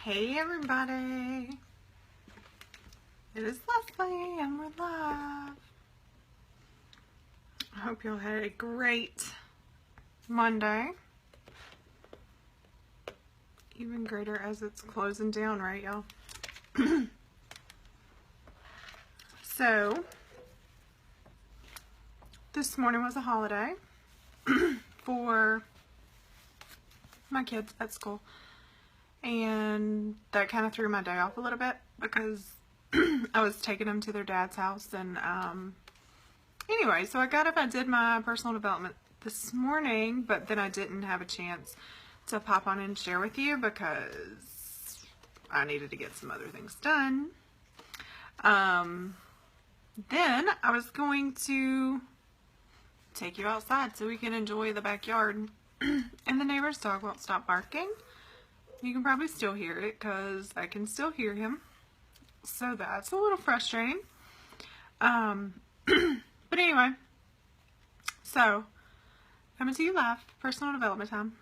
Hey everybody, it is Leslie and we're live. I hope you all had a great Monday. Even greater as it's closing down, right y'all? So, this morning was a holiday for my kids at school. And that kind of threw my day off a little bit because I was taking them to their dad's house. And anyway, so I got up, I did my personal development this morning, but then I didn't have a chance to pop on and share with you because I needed to get some other things done. Then I was going to take you outside so we can enjoy the backyard. And the neighbor's dog won't stop barking. You can probably still hear it because I can still hear him. So that's a little frustrating. But anyway, so coming to you live, personal development time.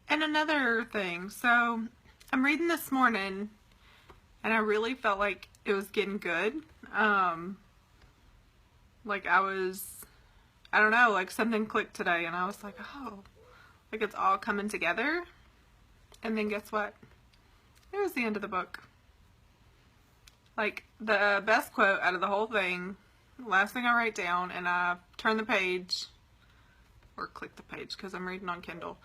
And another thing, so I'm reading this morning and I really felt like it was getting good. Like I don't know, like something clicked today and I was like, oh, like it's all coming together. And then guess what? It was the end of the book. Like, the best quote out of the whole thing, last thing I write down, and I turn the page, or click the page because I'm reading on Kindle,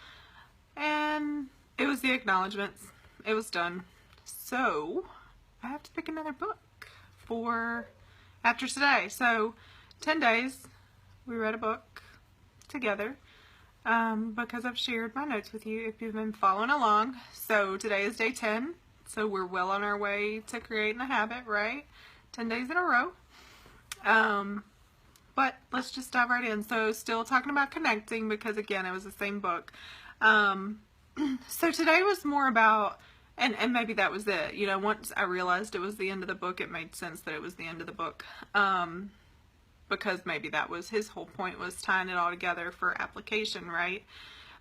and it was the acknowledgements. It was done. So, I have to pick another book for after today. So, 10 days, we read a book together. Because I've shared my notes with you if you've been following along. So today is day 10, so we're well on our way to creating a habit, right? 10 days in a row. But let's just dive right in. So still talking about connecting because again, it was the same book. So today was more about, and maybe that was it. You know, once I realized it was the end of the book, it made sense that it was the end of the book. Because maybe that was his whole point, was tying it all together for application, right?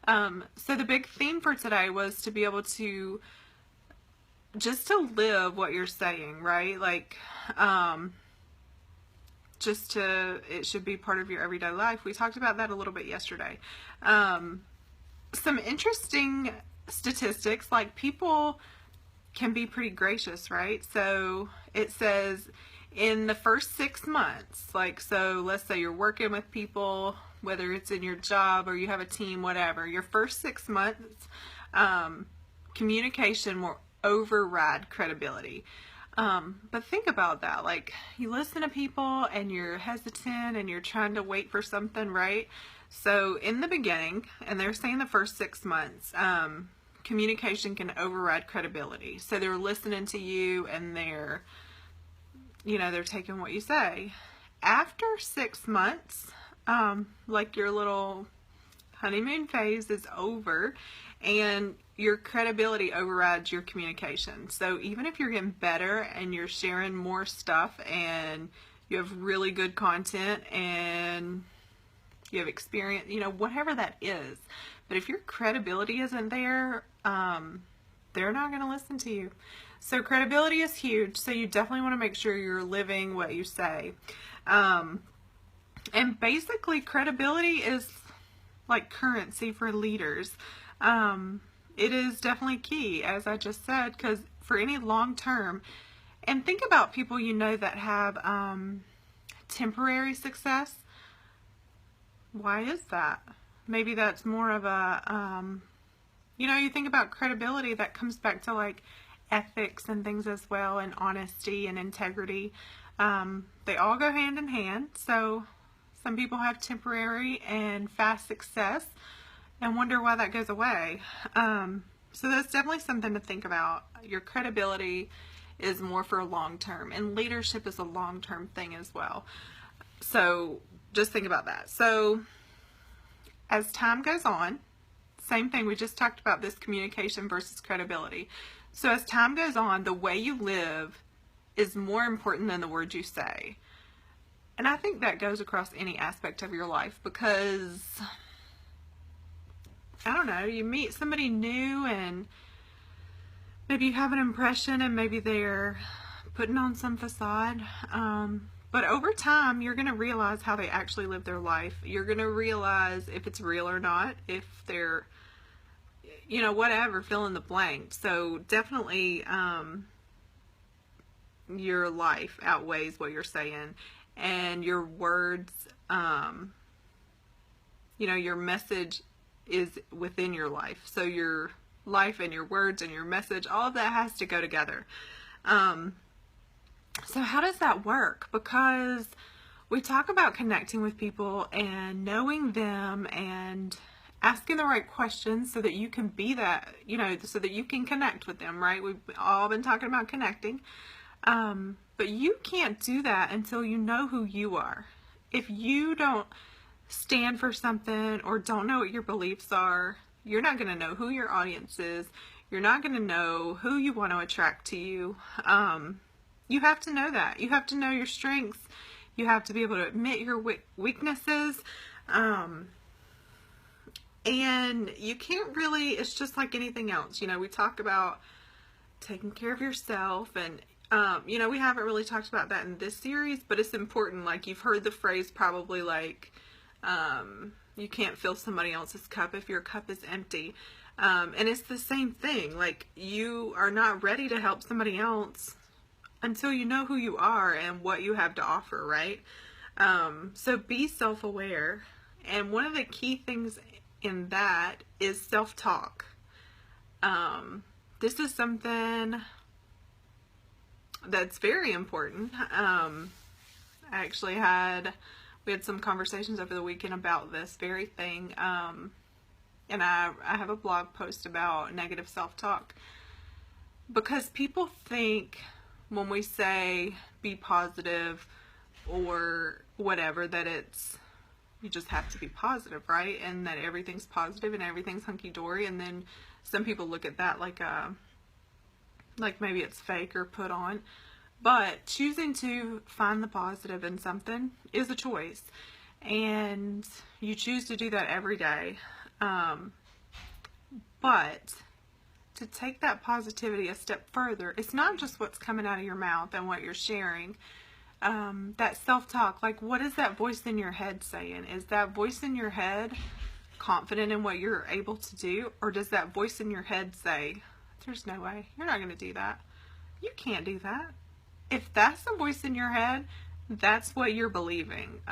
So the big theme for today was to be able to just to live what you're saying, right? Like, it should be part of your everyday life. We talked about that a little bit yesterday. Some interesting statistics, like people can be pretty gracious, right? So it says, in the first 6 months, like, so let's say you're working with people, whether it's in your job or you have a team, whatever, your first 6 months, communication will override credibility. But think about that. Like, you listen to people and you're hesitant and you're trying to wait for something, right? So in the beginning, and they're saying the first 6 months, communication can override credibility. So they're listening to you and they're taking what you say. After 6 months, like your little honeymoon phase is over and your credibility overrides your communication. So even if you're getting better and you're sharing more stuff and you have really good content and you have experience, whatever that is. But if your credibility isn't there, they're not going to listen to you. So credibility is huge. So you definitely want to make sure you're living what you say. And basically credibility is like currency for leaders. It is definitely key, as I just said, because for any long term, and think about people that have temporary success. Why is that? Maybe that's more of a, you think about credibility, that comes back to like ethics and things as well, and honesty and integrity. They all go hand in hand. So some people have temporary and fast success and wonder why that goes away. So that's definitely something to think about. Your credibility is more for long term, and leadership is a long term thing as well. So just think about that. So as time goes on, same thing, we just talked about this communication versus credibility. So as time goes on, the way you live is more important than the words you say. And I think that goes across any aspect of your life because, I don't know, you meet somebody new and maybe you have an impression and maybe they're putting on some facade. But over time, you're going to realize how they actually live their life. You're going to realize if it's real or not, if they're, whatever, fill in the blank. So definitely, your life outweighs what you're saying, and your words, your message is within your life. So your life and your words and your message, all of that has to go together. So how does that work? Because we talk about connecting with people and knowing them and asking the right questions so that you can be that, so that you can connect with them, right? We've all been talking about connecting. But you can't do that until you know who you are. If you don't stand for something or don't know what your beliefs are, you're not going to know who your audience is. You're not going to know who you want to attract to you. You have to know that. You have to know your strengths. You have to be able to admit your weaknesses. And you can't really, it's just like anything else. We talk about taking care of yourself, and we haven't really talked about that in this series, but it's important. Like, you've heard the phrase probably, like, you can't fill somebody else's cup if your cup is empty. And it's the same thing. Like, you are not ready to help somebody else until you know who you are and what you have to offer, right? So be self-aware. And one of the key things in that is self-talk. This is something that's very important. We had some conversations over the weekend about this very thing. And I have a blog post about negative self-talk, because people think when we say be positive or whatever, that you just have to be positive, right? And that everything's positive and everything's hunky-dory. And then some people look at that like maybe it's fake or put on. But choosing to find the positive in something is a choice. And you choose to do that every day. But to take that positivity a step further, it's not just what's coming out of your mouth and what you're sharing. That self-talk, like, what is that voice in your head saying? Is that voice in your head confident in what you're able to do? Or does that voice in your head say, there's no way, you're not going to do that. You can't do that. If that's the voice in your head, that's what you're believing,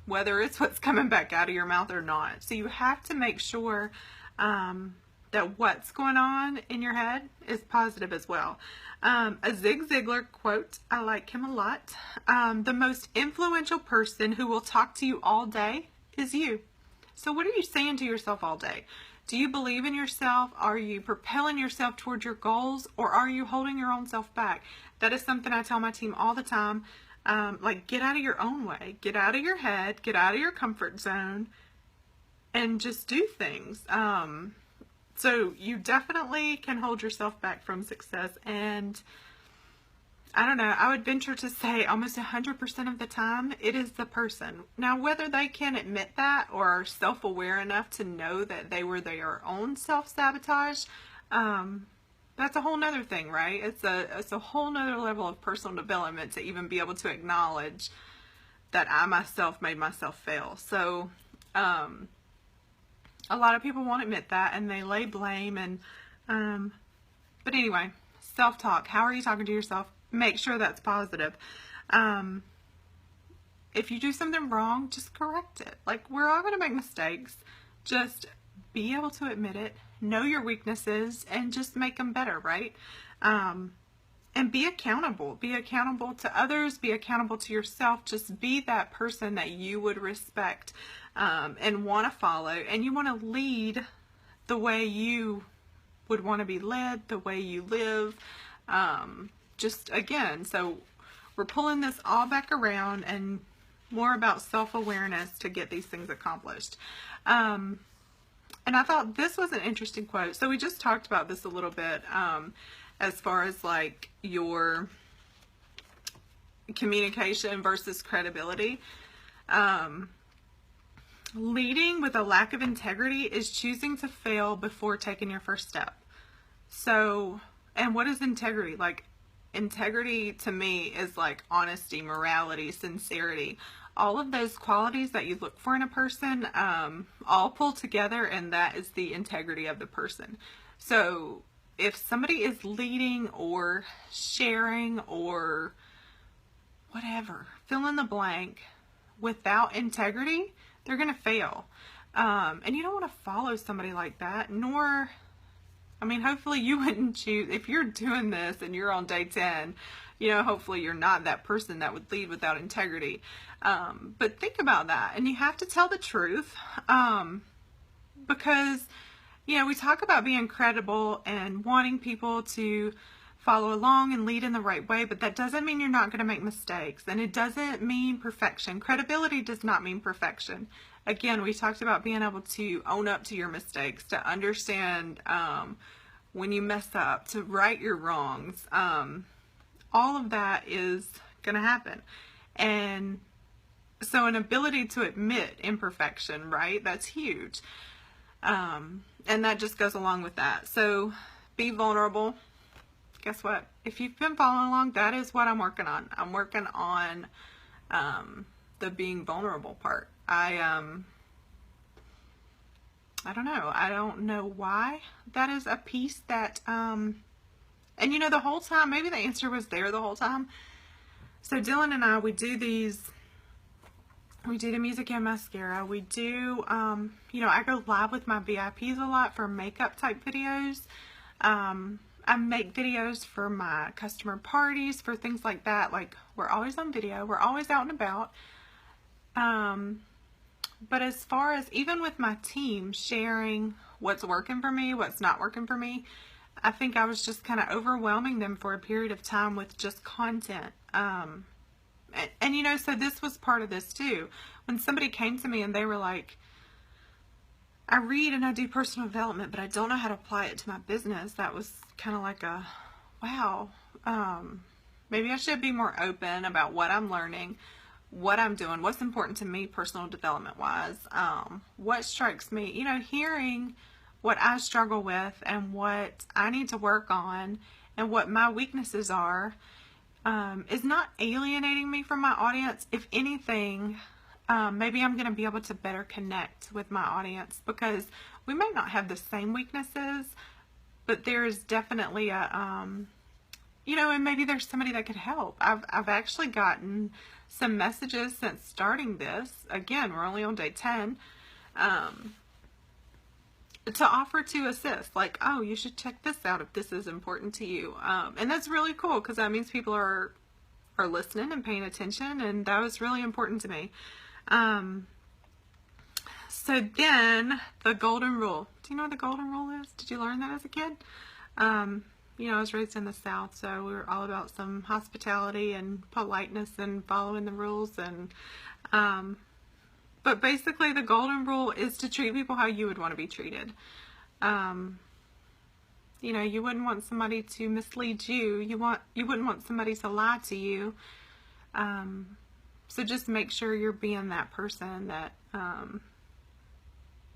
whether it's what's coming back out of your mouth or not. So you have to make sure that what's going on in your head is positive as well. A Zig Ziglar quote, I like him a lot. The most influential person who will talk to you all day is you. So what are you saying to yourself all day? Do you believe in yourself? Are you propelling yourself towards your goals, or are you holding your own self back? That is something I tell my team all the time. Get out of your own way. Get out of your head. Get out of your comfort zone and just do things. So you definitely can hold yourself back from success. And I don't know, I would venture to say almost 100% of the time, it is the person. Now, whether they can admit that or are self-aware enough to know that they were their own self-sabotage, that's a whole nother thing, right? It's a whole nother level of personal development to even be able to acknowledge that I myself made myself fail. So, a lot of people won't admit that, and they lay blame. And but anyway, self-talk. How are you talking to yourself? Make sure that's positive. If you do something wrong, just correct it. Like, we're all going to make mistakes. Just be able to admit it, know your weaknesses, and just make them better, right? And be accountable. Be accountable to others. Be accountable to yourself. Just be that person that you would respect and want to follow. And you want to lead the way you would want to be led, the way you live. Just again, so we're pulling this all back around and more about self-awareness to get these things accomplished. And I thought this was an interesting quote. So we just talked about this a little bit as far as like your communication versus credibility. Leading with a lack of integrity is choosing to fail before taking your first step. So, And what is integrity? Like, integrity to me is like honesty, morality, sincerity. All of those qualities that you look for in a person, all pull together, and that is the integrity of the person. So if somebody is leading or sharing or whatever, fill in the blank, without integrity, they're going to fail. And you don't want to follow somebody like that, nor, I mean, hopefully you wouldn't choose, if you're doing this and you're on day 10, you know, hopefully you're not that person that would lead without integrity. But think about that. And you have to tell the truth, because, you know, we talk about being credible and wanting people to follow along and lead in the right way, but that doesn't mean you're not going to make mistakes, and it doesn't mean perfection. Credibility does not mean perfection. Again, we talked about being able to own up to your mistakes, to understand when you mess up, to right your wrongs. All of that is going to happen. And so an ability to admit imperfection, right? That's huge. And that just goes along with that. So be vulnerable. Guess what? If you've been following along, that is what I'm working on. I'm working on the being vulnerable part. I don't know. I don't know why that is a piece that, and you know, the whole time, maybe the answer was there the whole time. So Dylan and I, we do the music and mascara. We do, you know, I go live with my VIPs a lot for makeup type videos. I make videos for my customer parties, for things like that. Like, we're always on video. We're always out and about. But as far as even with my team sharing what's working for me, what's not working for me, I think I was just kind of overwhelming them for a period of time with just content. And you know, so this was part of this too. When somebody came to me and they were like, I read and I do personal development, but I don't know how to apply it to my business. That was kind of like a, wow, maybe I should be more open about what I'm learning, what I'm doing, what's important to me personal development wise, what strikes me, you know, hearing what I struggle with and what I need to work on and what my weaknesses are, is not alienating me from my audience. If anything, maybe I'm going to be able to better connect with my audience, because we may not have the same weaknesses, but there is definitely a, you know, and maybe there's somebody that could help. I've actually gotten some messages since starting this. Again, we're only on day 10, to offer to assist. Like, oh, you should check this out if this is important to you. And that's really cool, because that means people are listening and paying attention, and that was really important to me. So then the golden rule. Do you know what the golden rule is? Did you learn that as a kid? You know, I was raised in the South, so we were all about some hospitality and politeness and following the rules. And, but basically the golden rule is to treat people how you would want to be treated. You know, you wouldn't want somebody to mislead you. You wouldn't want somebody to lie to you. So just make sure you're being that person that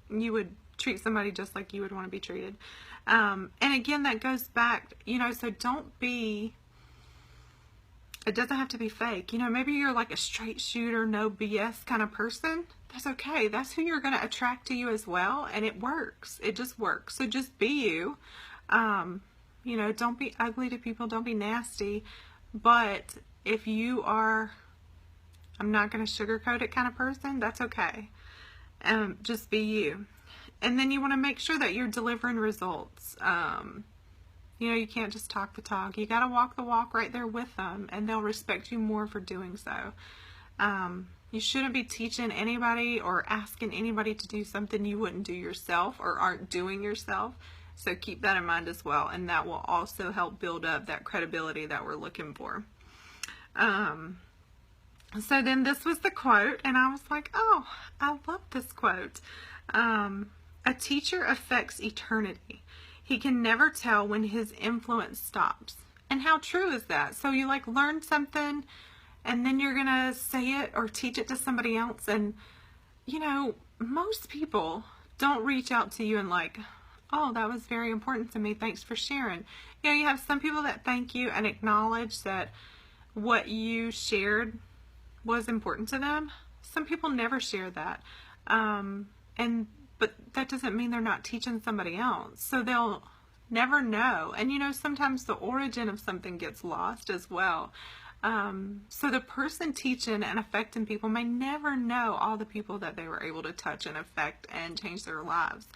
you would treat somebody just like you would want to be treated. And again, that goes back, you know, so don't be, it doesn't have to be fake. You know, maybe you're like a straight shooter, no BS kind of person. That's okay. That's who you're going to attract to you as well. And it works. It just works. So just be you. You know, don't be ugly to people. Don't be nasty. But if you are, I'm not going to sugarcoat it kind of person, that's okay. Just be you. And then you want to make sure that you're delivering results. You know, you can't just talk the talk. You got to walk the walk right there with them, and they'll respect you more for doing so. You shouldn't be teaching anybody or asking anybody to do something you wouldn't do yourself or aren't doing yourself. So keep that in mind as well, and that will also help build up that credibility that we're looking for. So then this was the quote, and I was like, oh, I love this quote. A teacher affects eternity. He can never tell when his influence stops. And how true is that? So you like learn something, and then you're gonna say it or teach it to somebody else, and you know, most people don't reach out to you and like, oh, that was very important to me. Thanks for sharing. You know, you have some people that thank you and acknowledge that what you shared was important to them. Some people never share that. But that doesn't mean they're not teaching somebody else. So they'll never know. And you know, sometimes the origin of something gets lost as well. So the person teaching and affecting people may never know all the people that they were able to touch and affect and change their lives.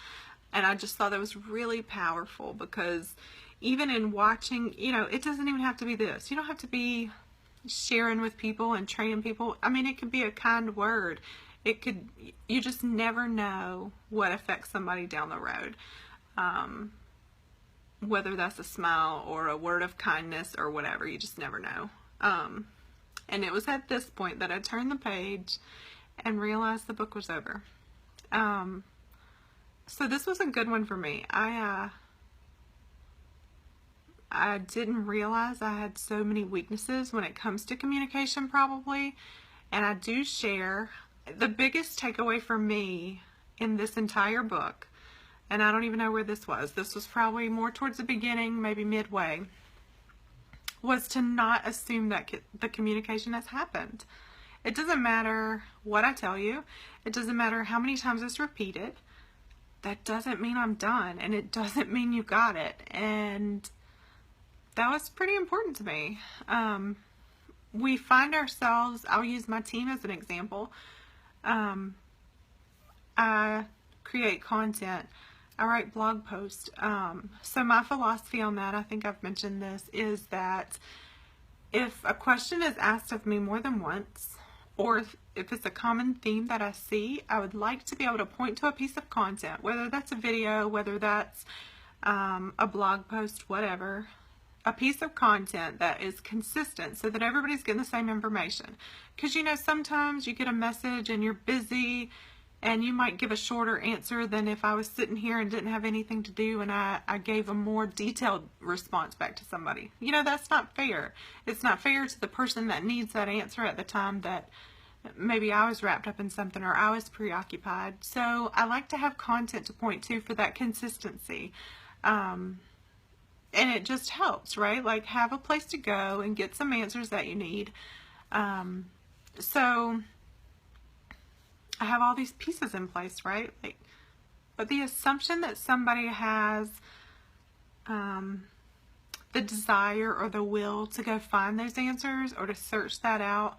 And I just thought that was really powerful, because even in watching, you know, it doesn't even have to be this. You don't have to be sharing with people and training people. I mean, it could be a kind word. You just never know what affects somebody down the road. Whether that's a smile or a word of kindness or whatever, you just never know. And it was at this point that I turned the page and realized the book was over. So this was a good one for me. I didn't realize I had so many weaknesses when it comes to communication, probably. And I do share. The biggest takeaway for me in this entire book, and I don't even know where this was probably more towards the beginning, maybe midway, was to not assume that the communication has happened. It doesn't matter what I tell you. It doesn't matter how many times it's repeated. That doesn't mean I'm done, and it doesn't mean you got it. And that was pretty important to me. We find ourselves, I'll use my team as an example. I create content. I write blog posts. So my philosophy on that, I think I've mentioned this, is that if a question is asked of me more than once, or if it's a common theme that I see, I would like to be able to point to a piece of content, whether that's a video, whether that's a blog post, whatever, a piece of content that is consistent so that everybody's getting the same information. Because, you know, sometimes you get a message and you're busy and you might give a shorter answer than if I was sitting here and didn't have anything to do and I gave a more detailed response back to somebody. You know, that's not fair. It's not fair to the person that needs that answer at the time that maybe I was wrapped up in something or I was preoccupied. So I like to have content to point to for that consistency. And it just helps, right? Like, have a place to go and get some answers that you need. So I have all these pieces in place, right? Like, but the assumption that somebody has the desire or the will to go find those answers or to search that out,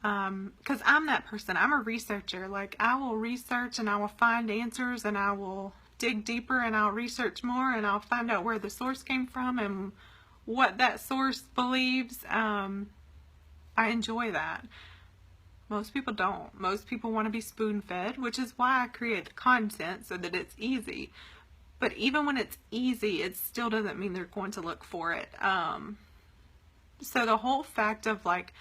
because I'm that person. I'm a researcher. Like, I will research and I will find answers and I will dig deeper and I'll research more and I'll find out where the source came from and what that source believes. I enjoy that. Most people don't. Most people want to be spoon-fed, which is why I create the content so that it's easy. But even when it's easy, it still doesn't mean they're going to look for it. So the whole fact of like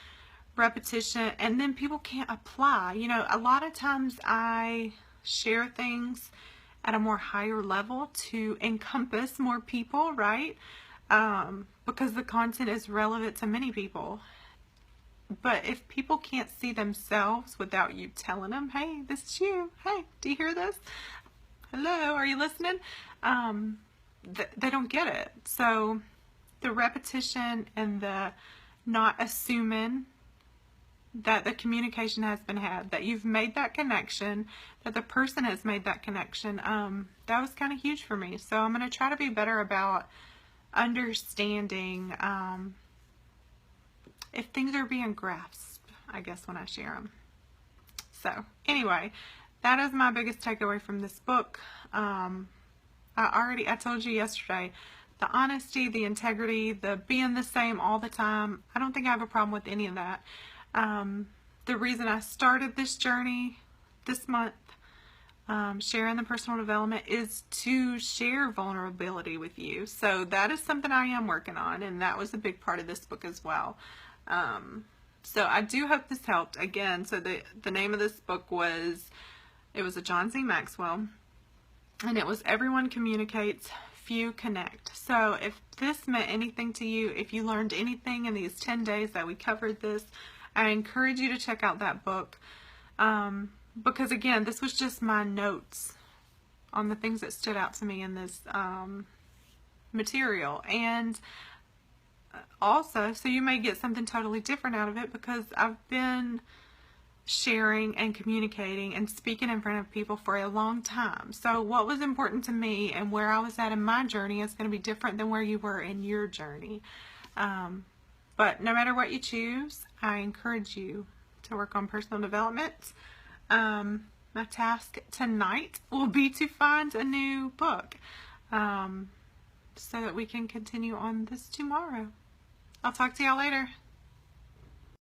repetition, and then people can't apply. You know, a lot of times I share things at a more higher level to encompass more people, right? Because the content is relevant to many people. But if people can't see themselves without you telling them, hey, this is you. Hey, do you hear this? Hello, are you listening? They don't get it. So the repetition and the not assuming that the communication has been had, that you've made that connection, that the person has made that connection, that was kind of huge for me. So I'm going to try to be better about understanding if things are being grasped, I guess, when I share them. So anyway, that is my biggest takeaway from this book. I told you yesterday, the honesty, the integrity, the being the same all the time, I don't think I have a problem with any of that. The reason I started this journey this month, sharing the personal development, is to share vulnerability with you. So that is something I am working on, and that was a big part of this book as well. So I do hope this helped. Again, so the name of this book was a John C. Maxwell, and it was Everyone Communicates, Few Connect. So if this meant anything to you, if you learned anything in these 10 days that we covered this, I encourage you to check out that book. Because again, this was just my notes on the things that stood out to me in this material. And also, so you may get something totally different out of it, because I've been sharing and communicating and speaking in front of people for a long time. So what was important to me and where I was at in my journey is going to be different than where you were in your journey. But no matter what you choose, I encourage you to work on personal development. My task tonight will be to find a new book, so that we can continue on this tomorrow. I'll talk to y'all later.